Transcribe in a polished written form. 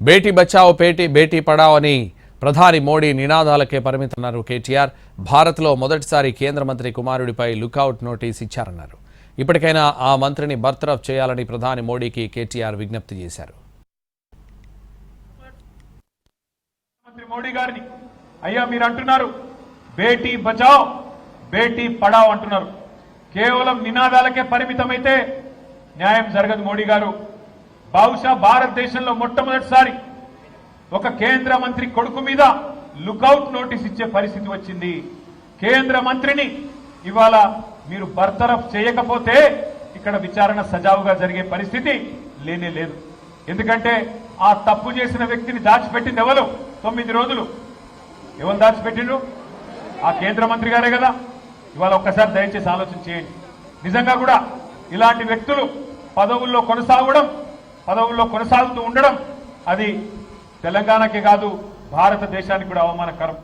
బేటీ బచావో బేటీ పడావో అని ప్రధాని మోడీ నినాదాలకే పరిమితమన్నారు కేటీఆర్. భారత్లో మొదటిసారి కేంద్ర మంత్రి కుమారుడిపై లుకౌట్ నోటీస్ ఇచ్చారన్నారు. ఇప్పటికైనా ఆ మంత్రిని బర్తరఫ్ చేయాలని ప్రధాని మోడీకి కేటీఆర్ విజ్ఞప్తి చేశారు. మంత్రి మోడీ గారిని అయ్యా మీరు అంటున్నారు బేటీ బచావో బేటీ పడావో అంటున్నారు. కేవలం నినాదాలకే పరిమితమైతే న్యాయం జరగదు. మోడీ గారు బహుశా భారతదేశంలో మొట్టమొదటిసారి ఒక కేంద్ర మంత్రి కొడుకు మీద లుకౌట్ నోటీస్ ఇచ్చే పరిస్థితి వచ్చింది. కేంద్ర మంత్రిని ఇవాళ మీరు బర్తరఫ్ చేయకపోతే ఇక్కడ విచారణ సజావుగా జరిగే పరిస్థితి లేనే లేదు. ఎందుకంటే ఆ తప్పు చేసిన వ్యక్తిని దాచిపెట్టింది ఎవరు? 9 రోజులు ఎవరు దాచిపెట్టిండ్రు? ఆ కేంద్ర మంత్రి గారే కదా. ఇవాళ ఒక్కసారి దయచేసి ఆలోచన చేయండి. నిజంగా కూడా ఇలాంటి వ్యక్తులు పదవుల్లో కొనసాగుతూ ఉండడం అది తెలంగాణకే కాదు భారతదేశానికి కూడా అవమానకరం.